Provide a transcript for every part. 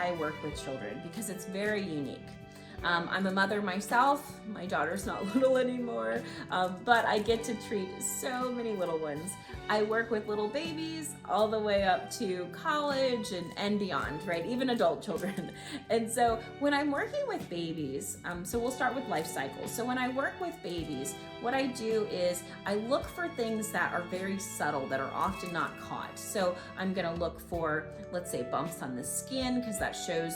I work with children because it's very unique. I'm a mother myself. My daughter's not little anymore, but I get to treat so many little ones. I work with little babies all the way up to college and beyond, right? Even adult children. And so when I'm working with babies, so we'll start with life cycles. So when I work with babies, what I do is I look for things that are very subtle, that are often not caught. So I'm gonna look for, let's say, bumps on the skin, because that shows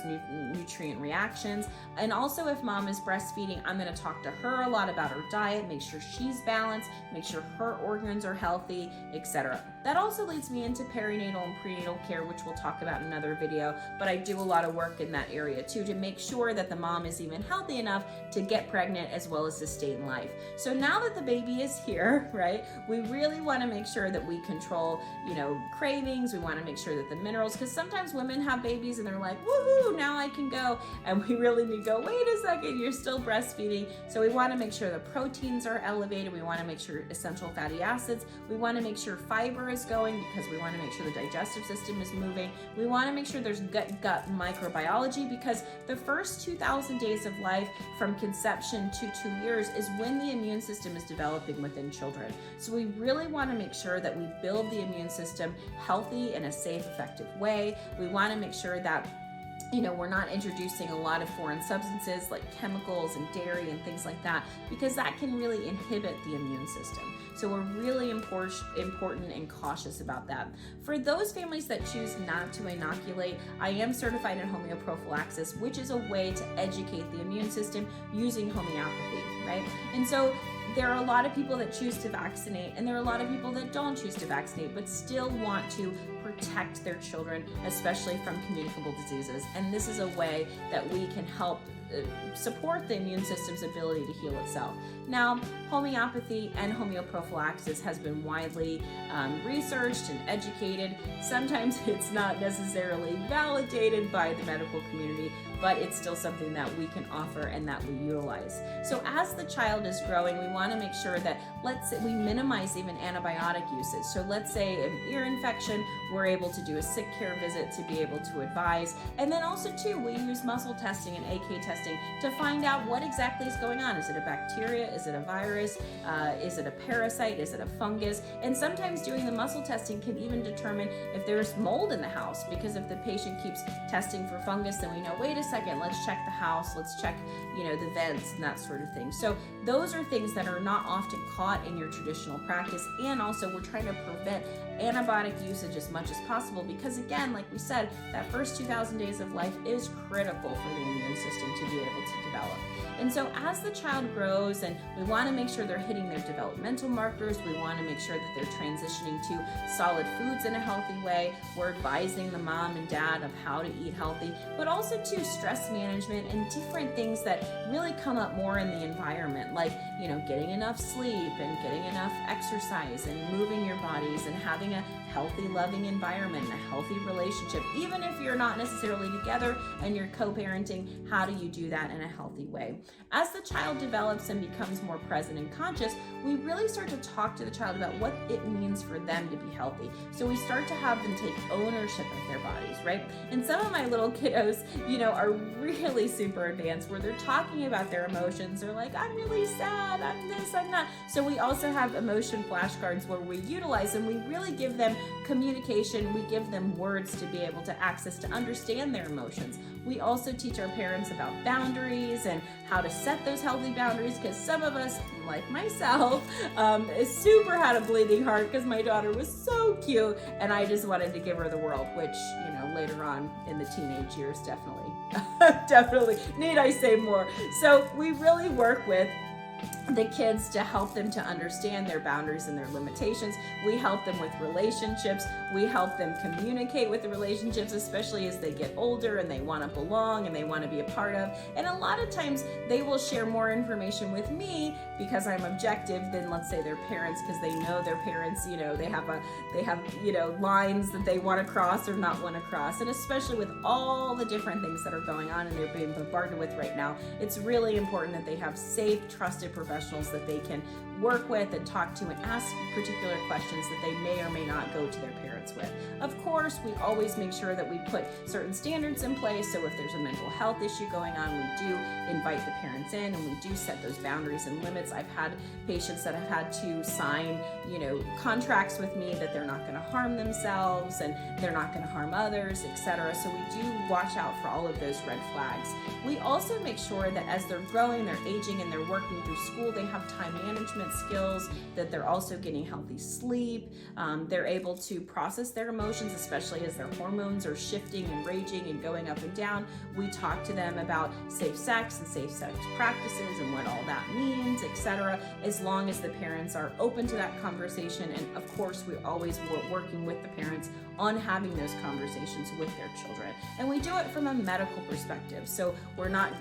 nutrient reactions. And also if mom is breastfeeding, I'm gonna talk to her a lot about her diet, make sure she's balanced, make sure her organs are healthy, etc. That also leads me into perinatal and prenatal care, which we'll talk about in another video, but I do a lot of work in that area too, to make sure that the mom is even healthy enough to get pregnant as well as sustain life. So now that the baby is here, right, we really want to make sure that we control, cravings. We want to make sure that the minerals, because sometimes women have babies and they're like, woohoo, now I can go. And we really need to go, wait a second, you're still breastfeeding. So we want to make sure the proteins are elevated. We want to make sure essential fatty acids. We want to make sure fiber is going, because we want to make sure the digestive system is moving. We want to make sure there's gut microbiology, because the first 2,000 days of life from conception to 2 years is when the immune system is developing within children. So we really want to make sure that we build the immune system healthy in a safe, effective way. We want to make sure that we're not introducing a lot of foreign substances like chemicals and dairy and things like that, because that can really inhibit the immune system. So we're really important and cautious about that. For those families that choose not to inoculate, I am certified in homeoprophylaxis, which is a way to educate the immune system using homeopathy, right? And so there are a lot of people that choose to vaccinate, and there are a lot of people that don't choose to vaccinate, but still want to protect their children, especially from communicable diseases. And this is a way that we can help support the immune system's ability to heal itself. Now, homeopathy and homeoprophylaxis has been widely researched and educated. Sometimes it's not necessarily validated by the medical community, but it's still something that we can offer and that we utilize. So as the child is growing, we want to make sure that, let's say, we minimize even antibiotic usage. So let's say an ear infection, we're able to do a sick care visit to be able to advise. And then also too, we use muscle testing and AK testing to find out what exactly is going on. Is it a bacteria? Is it a virus? Is it a parasite? Is it a fungus? And sometimes doing the muscle testing can even determine if there's mold in the house, because if the patient keeps testing for fungus, then we know, wait a second, let's check the house, let's check, the vents and that sort of thing. So those are things that are not often caught in your traditional practice. And also we're trying to prevent antibiotic usage as much as possible, because again, like we said, that first 2,000 days of life is critical for the immune system to be able to develop. And so as the child grows, and we want to make sure they're hitting their developmental markers, we want to make sure that they're transitioning to solid foods in a healthy way. We're advising the mom and dad of how to eat healthy, but also to stress management and different things that really come up more in the environment, like, getting enough sleep and getting enough exercise and moving your bodies and having a healthy, loving environment and a healthy relationship. Even if you're not necessarily together and you're co-parenting, how do you do that in a healthy way? As the child develops and becomes more present and conscious, we really start to talk to the child about what it means for them to be healthy. So we start to have them take ownership of their bodies, right? And some of my little kiddos, are really super advanced, where they're talking about their emotions. They're like, I'm really sad, I'm this, I'm that. So we also have emotion flashcards where we utilize them. We really give them communication. We give them words to be able to access, to understand their emotions. We also teach our parents about boundaries and how to set those healthy boundaries, because some of us, like myself, super had a bleeding heart because my daughter was so cute and I just wanted to give her the world, which, later on in the teenage years, definitely, need I say more? So we really work with the kids to help them to understand their boundaries and their limitations. We help them with relationships. We help them communicate with the relationships, especially as they get older and they want to belong and they want to be a part of. And a lot of times they will share more information with me because I'm objective than, let's say, their parents, because they know their parents, they have lines that they want to cross or not want to cross. And especially with all the different things that are going on and they're being bombarded with right now, it's really important that they have safe, trusted professionals that they can work with and talk to and ask particular questions that they may or may not go to their parents with. Of course, we always make sure that we put certain standards in place. So if there's a mental health issue going on, we do invite the parents in and we do set those boundaries and limits. I've had patients that have had to sign, contracts with me that they're not going to harm themselves and they're not going to harm others, etc. So we do watch out for all of those red flags. We also make sure that as they're growing, they're aging, and they're working through school, they have time management skills, that they're also getting healthy sleep. They're able to process their emotions, especially as their hormones are shifting and raging and going up and down. We talk to them about safe sex and safe sex practices and what all that means, etc., as long as the parents are open to that conversation. And of course, we always working with the parents on having those conversations with their children. And we do it from a medical perspective. So we're not,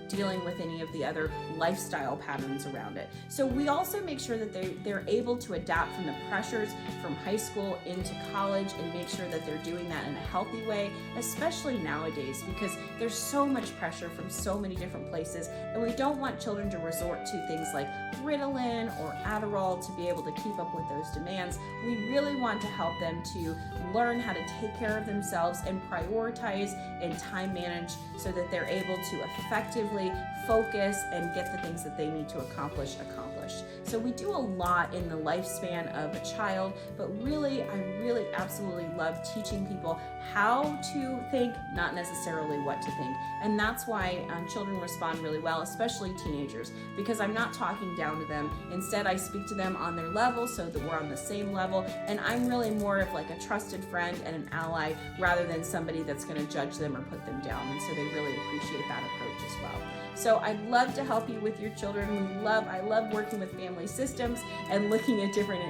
dealing with any of the other lifestyle patterns around it. So we also make sure that they're able to adapt from the pressures from high school into college and make sure that they're doing that in a healthy way, especially nowadays, because there's so much pressure from so many different places. And we don't want children to resort to things like Ritalin or Adderall to be able to keep up with those demands. We really want to help them to learn how to take care of themselves and prioritize and time manage so that they're able to effectively focus and get the things that they need to accomplish. So we do a lot in the lifespan of a child, but really, I really absolutely love teaching people how to think, not necessarily what to think. And that's why children respond really well, especially teenagers, because I'm not talking down to them. Instead, I speak to them on their level so that we're on the same level. And I'm really more of like a trusted friend and an ally rather than somebody that's going to judge them or put them down. And so they really appreciate that approach as well. So I'd love to help you with your children. I love working with family systems and looking at different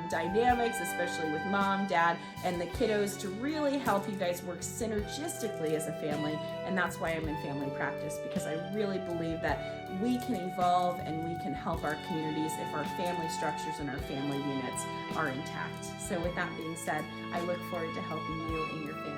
dynamics, especially with mom, dad, and the kiddos, to really help you guys work synergistically as a family. And that's why I'm in family practice, because I really believe that we can evolve and we can help our communities if our family structures and our family units are intact. So with that being said, I look forward to helping you and your family